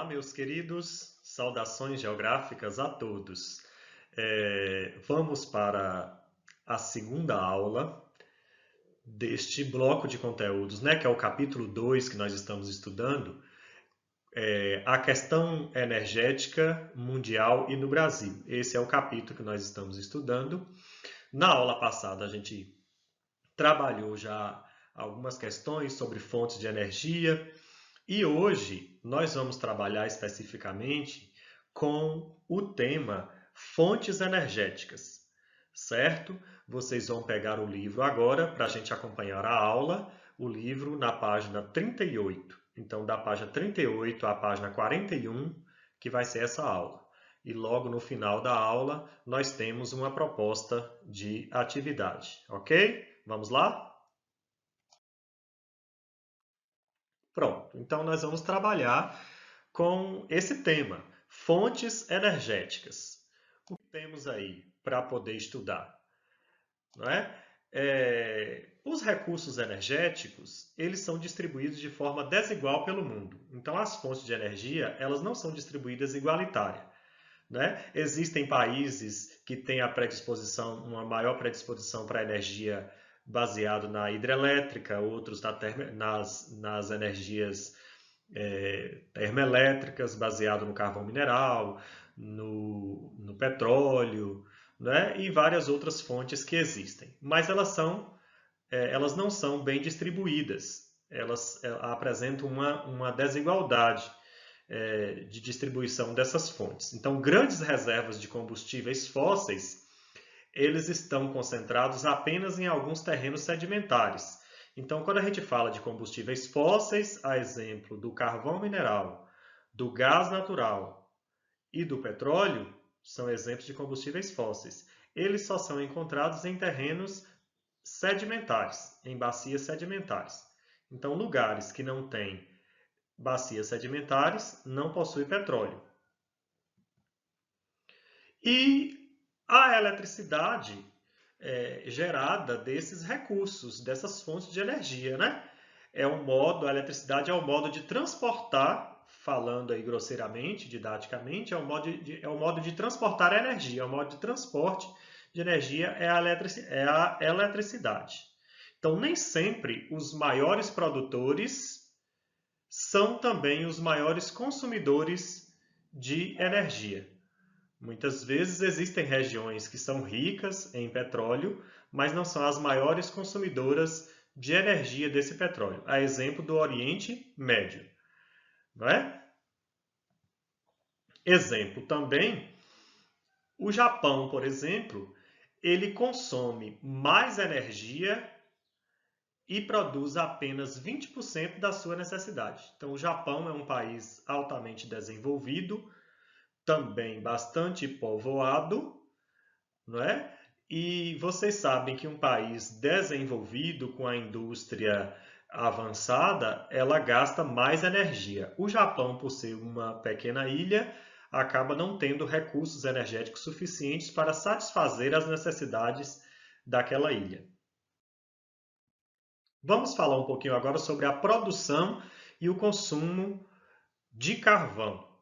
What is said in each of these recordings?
Meus queridos, saudações geográficas a todos. Vamos para a segunda aula deste bloco de conteúdos, né, que é o capítulo 2 que nós estamos estudando, a questão energética mundial e no Brasil. Esse é o capítulo que nós estamos estudando. Na aula passada a gente trabalhou já algumas questões sobre fontes de energia, e hoje nós vamos trabalhar especificamente com o tema fontes energéticas, certo? Vocês vão pegar o livro agora para a gente acompanhar a aula, o livro na página 38. Então, da página 38 à página 41, que vai ser essa aula. E logo no final da aula, nós temos uma proposta de atividade, ok? Vamos lá? Pronto, então nós vamos trabalhar com esse tema, fontes energéticas. O que temos aí para poder estudar? Não é? Os recursos energéticos, eles são distribuídos de forma desigual pelo mundo. Então, as fontes de energia, elas não são distribuídas igualitária. Né? Existem países que têm a predisposição, uma maior predisposição para a energia baseado na hidrelétrica, outros nas energias termoelétricas, baseado no carvão mineral, no petróleo, né? E várias outras fontes que existem. Mas elas não são bem distribuídas, elas apresentam uma desigualdade de distribuição dessas fontes. Então, grandes reservas de combustíveis fósseis, eles estão concentrados apenas em alguns terrenos sedimentares. Então, quando a gente fala de combustíveis fósseis, a exemplo do carvão mineral, do gás natural e do petróleo, são exemplos de combustíveis fósseis. Eles só são encontrados em terrenos sedimentares, em bacias sedimentares. Então, lugares que não têm bacias sedimentares não possuem petróleo. E a eletricidade gerada desses recursos, dessas fontes de energia, né? A eletricidade é um modo de transportar, falando aí grosseiramente, didaticamente, é um modo de transportar energia, é um modo de transporte de energia é a eletricidade. Então, nem sempre os maiores produtores são também os maiores consumidores de energia. Muitas vezes existem regiões que são ricas em petróleo, mas não são as maiores consumidoras de energia desse petróleo. A exemplo do Oriente Médio, não é? Exemplo também, o Japão, por exemplo, ele consome mais energia e produz apenas 20% da sua necessidade. Então, o Japão é um país altamente desenvolvido, também bastante povoado, não é? E vocês sabem que um país desenvolvido com a indústria avançada, ela gasta mais energia. O Japão, por ser uma pequena ilha, acaba não tendo recursos energéticos suficientes para satisfazer as necessidades daquela ilha. Vamos falar um pouquinho agora sobre a produção e o consumo de carvão.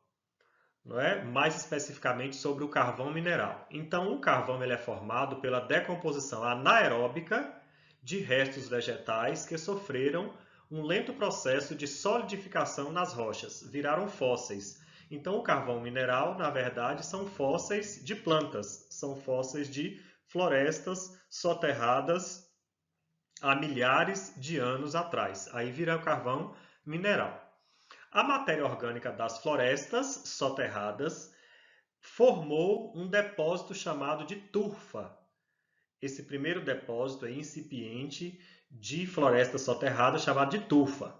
Não é? Mais especificamente sobre o carvão mineral. Então, o carvão ele é formado pela decomposição anaeróbica de restos vegetais que sofreram um lento processo de solidificação nas rochas, viraram fósseis. Então, o carvão mineral, na verdade, são fósseis de plantas, são fósseis de florestas soterradas há milhares de anos atrás. Aí vira o carvão mineral. A matéria orgânica das florestas soterradas formou um depósito chamado de turfa. Esse primeiro depósito incipiente de floresta soterrada chamado de turfa,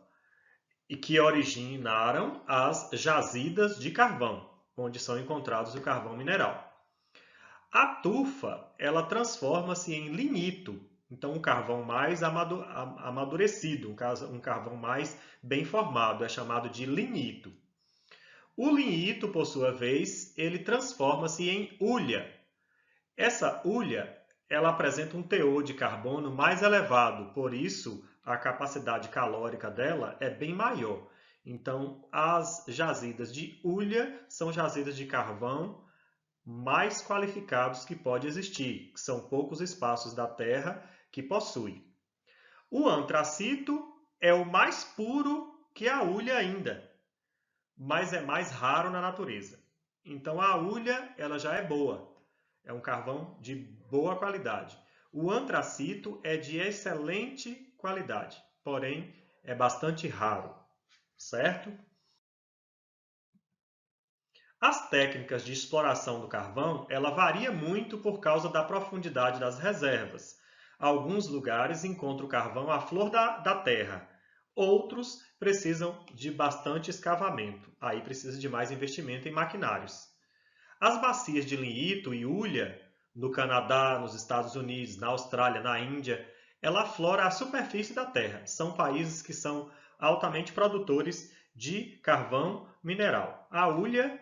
e que originaram as jazidas de carvão, onde são encontrados o carvão mineral. A turfa, ela transforma-se em lignito, então um carvão mais amadurecido, um carvão mais bem formado, é chamado de lignito. O lignito, por sua vez, ele transforma-se em hulha. Essa hulha, ela apresenta um teor de carbono mais elevado, por isso a capacidade calórica dela é bem maior. Então, as jazidas de hulha são jazidas de carvão mais qualificados que pode existir, que são poucos espaços da Terra que possui. O antracito é o mais puro que a hulha ainda, mas é mais raro na natureza. Então a hulha ela já é boa, é um carvão de boa qualidade. O antracito é de excelente qualidade, porém é bastante raro, certo? As técnicas de exploração do carvão, ela varia muito por causa da profundidade das reservas. Alguns lugares encontram o carvão à flor da terra, outros precisam de bastante escavamento, aí precisa de mais investimento em maquinários. As bacias de lignito e hulha, no Canadá, nos Estados Unidos, na Austrália, na Índia, ela aflora a superfície da terra. São países que são altamente produtores de carvão mineral. A hulha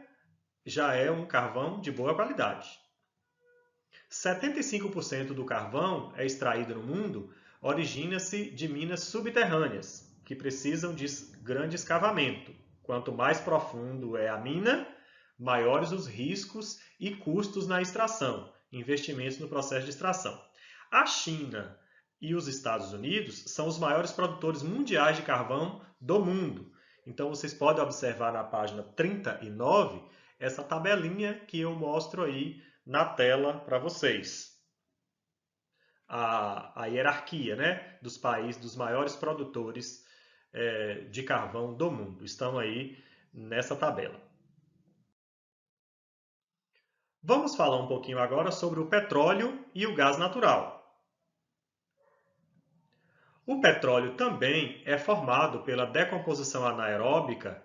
já é um carvão de boa qualidade. 75% do carvão é extraído no mundo origina-se de minas subterrâneas, que precisam de grande escavamento. Quanto mais profundo é a mina, maiores os riscos e custos na extração, investimentos no processo de extração. A China e os Estados Unidos são os maiores produtores mundiais de carvão do mundo. Então vocês podem observar na página 39 essa tabelinha que eu mostro aí na tela para vocês. A hierarquia, né, dos países, dos maiores produtores de carvão do mundo. Estão aí nessa tabela. Vamos falar um pouquinho agora sobre o petróleo e o gás natural. O petróleo também é formado pela decomposição anaeróbica,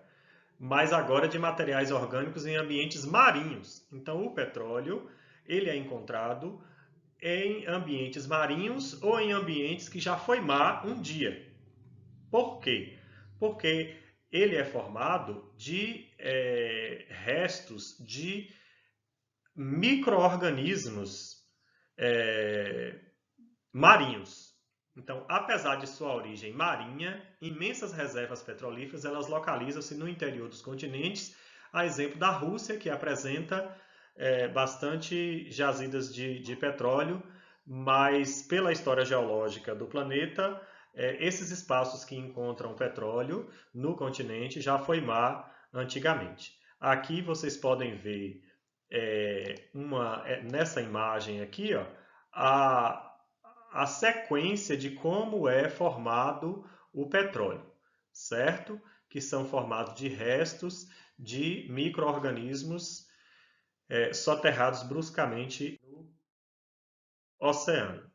mas agora de materiais orgânicos em ambientes marinhos. Então, o petróleo ele é encontrado em ambientes marinhos ou em ambientes que já foi mar um dia. Por quê? Porque ele é formado de restos de micro-organismos marinhos. Então, apesar de sua origem marinha, imensas reservas petrolíferas elas localizam-se no interior dos continentes, a exemplo da Rússia, que apresenta bastante jazidas de petróleo, mas pela história geológica do planeta, esses espaços que encontram petróleo no continente já foi mar antigamente. Aqui vocês podem ver nessa imagem aqui, ó, a sequência de como é formado o petróleo, certo? Que são formados de restos de micro-organismos soterrados bruscamente no oceano.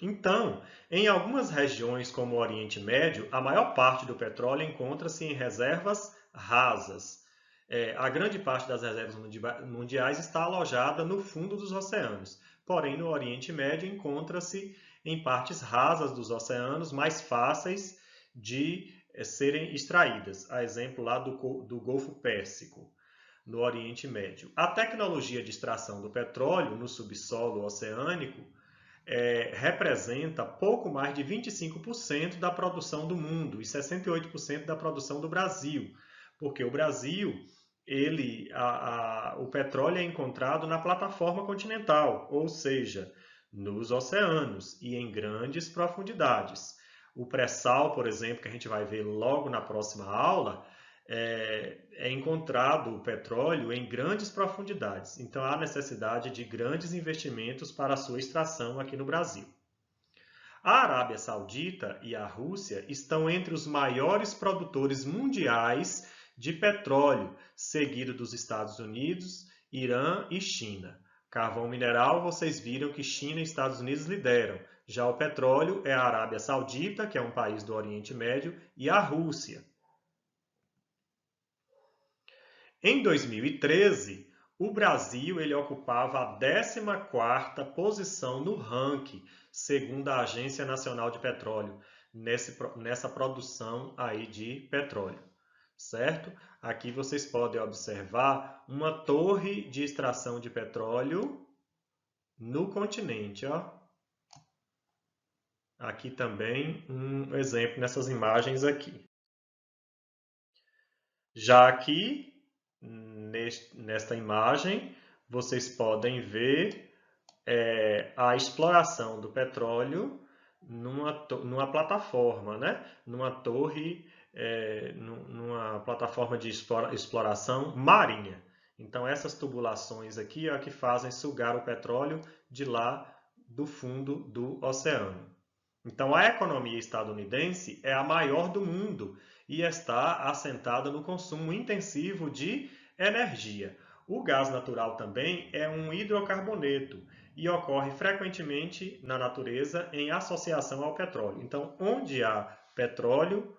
Então, em algumas regiões como o Oriente Médio, a maior parte do petróleo encontra-se em reservas rasas. A grande parte das reservas mundiais está alojada no fundo dos oceanos. Porém, no Oriente Médio encontra-se em partes rasas dos oceanos mais fáceis de serem extraídas. A exemplo lá do Golfo Pérsico, no Oriente Médio. A tecnologia de extração do petróleo no subsolo oceânico representa pouco mais de 25% da produção do mundo e 68% da produção do Brasil, porque o Brasil, o petróleo é encontrado na plataforma continental, ou seja, nos oceanos e em grandes profundidades. O pré-sal, por exemplo, que a gente vai ver logo na próxima aula, é encontrado o petróleo em grandes profundidades. Então, há necessidade de grandes investimentos para a sua extração aqui no Brasil. A Arábia Saudita e a Rússia estão entre os maiores produtores mundiais de petróleo, seguido dos Estados Unidos, Irã e China. Carvão mineral, vocês viram que China e Estados Unidos lideram. Já o petróleo é a Arábia Saudita, que é um país do Oriente Médio, e a Rússia. Em 2013, o Brasil ele ocupava a 14ª posição no ranking, segundo a Agência Nacional de Petróleo, nessa produção aí de petróleo, certo? Aqui vocês podem observar uma torre de extração de petróleo no continente, ó. Aqui também um exemplo nessas imagens aqui. Já aqui, nesta imagem, vocês podem ver a exploração do petróleo numa plataforma, né? Numa torre, numa plataforma de exploração marinha. Então, essas tubulações aqui é que fazem sugar o petróleo de lá do fundo do oceano. Então, a economia estadunidense é a maior do mundo e está assentada no consumo intensivo de energia. O gás natural também é um hidrocarboneto e ocorre frequentemente na natureza em associação ao petróleo. Então, onde há petróleo,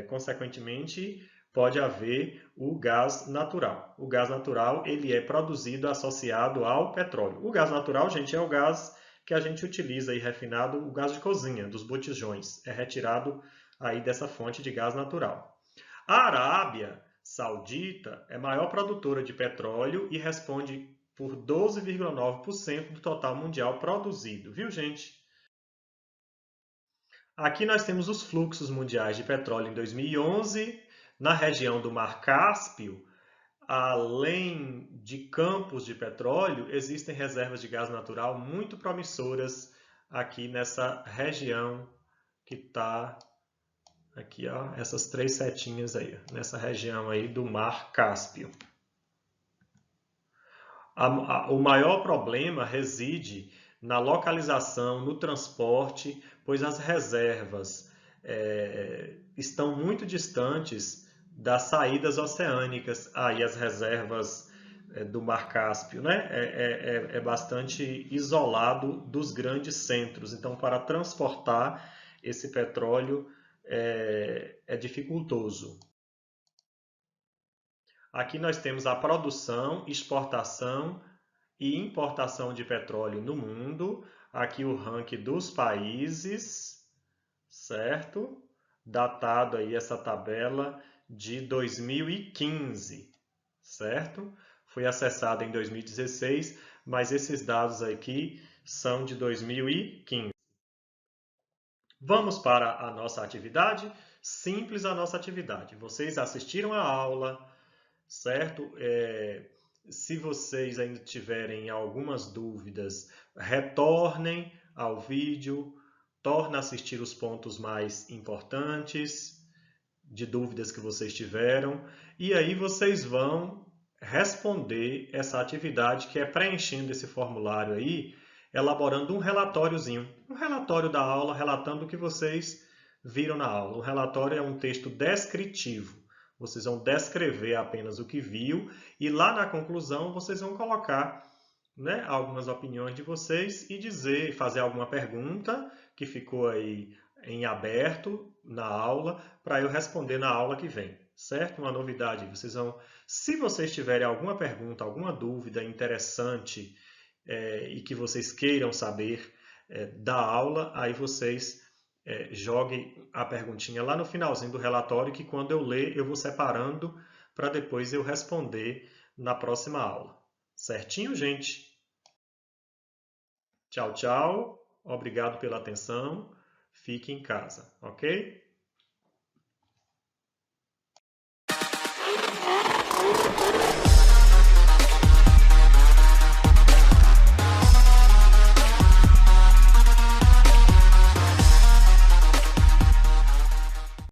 consequentemente, pode haver o gás natural. O gás natural ele é produzido associado ao petróleo. O gás natural, gente, é o gás que a gente utiliza aí refinado, o gás de cozinha, dos botijões. É retirado aí dessa fonte de gás natural. A Arábia Saudita é a maior produtora de petróleo e responde por 12,9% do total mundial produzido, viu, gente? Aqui nós temos os fluxos mundiais de petróleo em 2011, na região do Mar Cáspio. Além de campos de petróleo, existem reservas de gás natural muito promissoras aqui nessa região que está aqui, ó, essas três setinhas aí, nessa região aí do Mar Cáspio. O maior problema reside na localização, no transporte, pois as reservas estão muito distantes das saídas oceânicas. Aí as reservas do Mar Cáspio, né? É bastante isolado dos grandes centros. Então, para transportar esse petróleo é dificultoso. Aqui nós temos a produção, exportação e importação de petróleo no mundo. Aqui o ranking dos países, certo? Datado aí essa tabela de 2015, certo? Foi acessada em 2016, mas esses dados aqui são de 2015. Vamos para a nossa atividade? Simples a nossa atividade. Vocês assistiram a aula, certo? Se vocês ainda tiverem algumas dúvidas, retornem ao vídeo, tornem a assistir os pontos mais importantes de dúvidas que vocês tiveram, e aí vocês vão responder essa atividade que é preenchendo esse formulário aí, elaborando um relatóriozinho, um relatório da aula, relatando o que vocês viram na aula. O relatório é um texto descritivo. Vocês vão descrever apenas o que viu e lá na conclusão vocês vão colocar, né, algumas opiniões de vocês e dizer, fazer alguma pergunta que ficou aí em aberto na aula para eu responder na aula que vem, certo? Uma novidade, se vocês tiverem alguma pergunta, alguma dúvida interessante e que vocês queiram saber da aula, aí vocês joguem a perguntinha lá no finalzinho do relatório, que quando eu ler eu vou separando para depois eu responder na próxima aula. Certinho, gente? Tchau, tchau. Obrigado pela atenção. Fique em casa, ok?